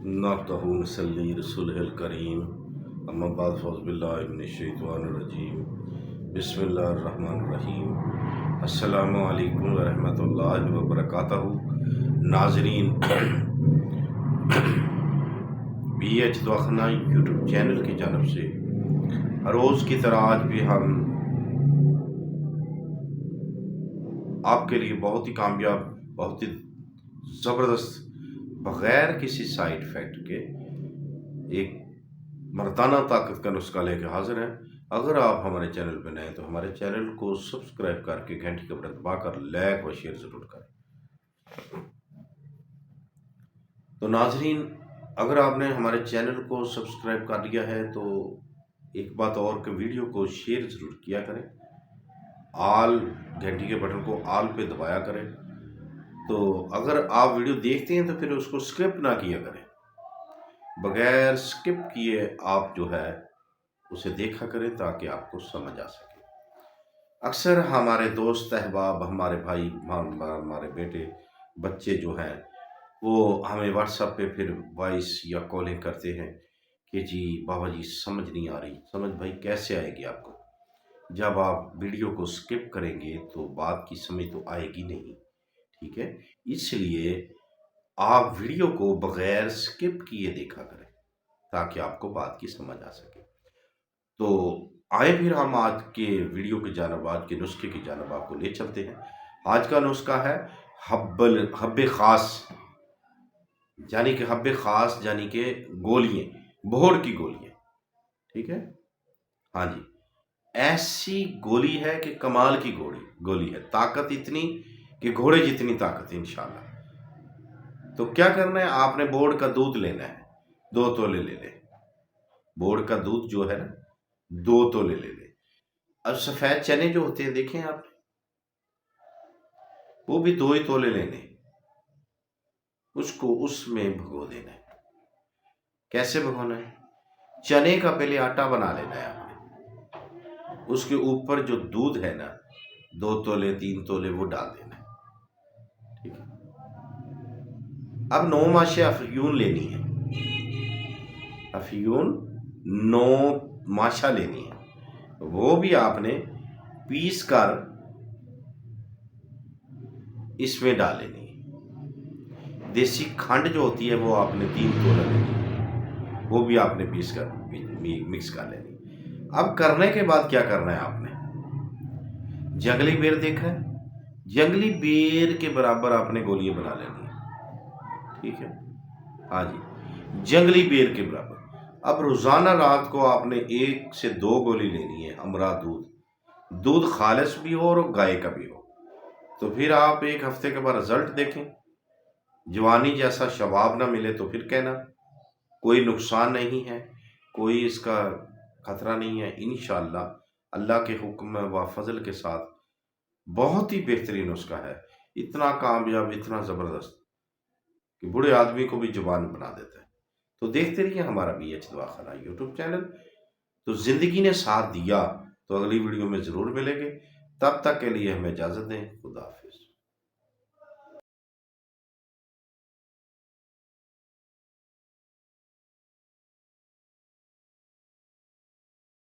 نعتہ نصلی رسول الکریم اما بعد فاعوذ باللہ من الشیطان الرجیم بسم اللہ الرحمن الرحیم السلام علیکم ورحمۃ اللہ وبرکاتہ۔ ناظرین، بی ایچ دواخانہ یوٹیوب چینل کی جانب سے روز کی طرح آج بھی ہم آپ کے لیے بہت ہی کامیاب، بہت ہی زبردست، بغیر کسی سائیڈ افیکٹ کے ایک مردانہ طاقت کا نسخہ لے کے حاضر ہیں۔ اگر آپ ہمارے چینل پہ نئے ہیں تو ہمارے چینل کو سبسکرائب کر کے گھنٹی کا بٹن دبا کر لائک و شیئر ضرور کریں۔ تو ناظرین، اگر آپ نے ہمارے چینل کو سبسکرائب کر لیا ہے تو ایک بات اور کہ ویڈیو کو شیئر ضرور کیا کریں، آل گھنٹی کے بٹن کو آل پہ دبایا کریں۔ تو اگر آپ ویڈیو دیکھتے ہیں تو پھر اس کو سکپ نہ کیا کریں، بغیر سکپ کیے آپ جو ہے اسے دیکھا کریں تاکہ آپ کو سمجھ آ سکے۔ اکثر ہمارے دوست احباب، ہمارے بھائی، ہمارے بیٹے بچے جو ہیں وہ ہمیں واٹس ایپ پہ پھر وائس یا کالنگ کرتے ہیں کہ جی بابا جی سمجھ نہیں آ رہی۔ سمجھ بھائی کیسے آئے گی آپ کو؟ جب آپ ویڈیو کو سکپ کریں گے تو بات کی سمجھ تو آئے گی نہیں، ٹھیک ہے؟ اس لیے آپ ویڈیو کو بغیر سکپ کیے دیکھا کریں تاکہ آپ کو بات کی سمجھ آ سکے۔ تو آئے پھر ہم آج کے ویڈیو کی جانب، آج کے نسخے کی جانب آپ کو لے چلتے ہیں۔ آج کا نسخہ ہے حب خاص، یعنی کہ حب خاص یعنی کہ گولیاں، بہڑ کی گولیاں، ٹھیک ہے؟ ہاں جی، ایسی گولی ہے کہ کمال کی گولی ہے، طاقت اتنی کہ گھوڑے جتنی طاقت ہے انشاءاللہ۔ تو کیا کرنا ہے، آپ نے بوڑ کا دودھ لینا ہے، 2 تولے لے لیں۔ بوڑ کا دودھ جو ہے نا 2 تولے لے لیں۔ اب سفید چنے جو ہوتے ہیں دیکھیں آپ، وہ بھی 2 ہی تولے لینے، اس کو اس میں بھگو دینا ہے۔ کیسے بھگونا ہے؟ چنے کا پہلے آٹا بنا لینا ہے آپ نے، اس کے اوپر جو دودھ ہے نا 2 تولے 3 تولے وہ ڈال دینا ہے، ٹھیک ہے؟ اب 9 ماشے افیون لینی ہے، افیون 9 ماشا لینی ہے، وہ بھی آپ نے پیس کر اس میں ڈال لینی ہے۔ دیسی کھنڈ جو ہوتی ہے وہ آپ نے 3 تولے لینی ہے، وہ بھی آپ نے پیس کر مکس کر لینی ہے۔ اب کرنے کے بعد کیا کرنا ہے، آپ نے جنگلی بیر دیکھا ہے، جنگلی بیر کے برابر آپ نے گولیاں بنا لینی ہے، ٹھیک ہے؟ ہاں جی، جنگلی بیر کے برابر۔ اب روزانہ رات کو آپ نے 1 سے 2 گولی لینی ہے، امرا دودھ خالص بھی ہو اور گائے کا بھی ہو۔ تو پھر آپ 1 ہفتے کے بعد رزلٹ دیکھیں، جوانی جیسا شباب نہ ملے تو پھر کہنا کوئی نقصان نہیں ہے، کوئی اس کا خطرہ نہیں ہے، انشاءاللہ اللہ کے حکم و فضل کے ساتھ بہت ہی بہترین نسخہ ہے، اتنا کامیاب، اتنا زبردست کہ بوڑھے آدمی کو بھی جوان بنا دیتا ہے۔ تو دیکھتے رہیے ہمارا بی ایچ دواخانہ یوٹیوب چینل۔ تو زندگی نے ساتھ دیا تو اگلی ویڈیو میں ضرور ملیں گے، تب تک کے لیے ہمیں اجازت دیں، خدا حافظ۔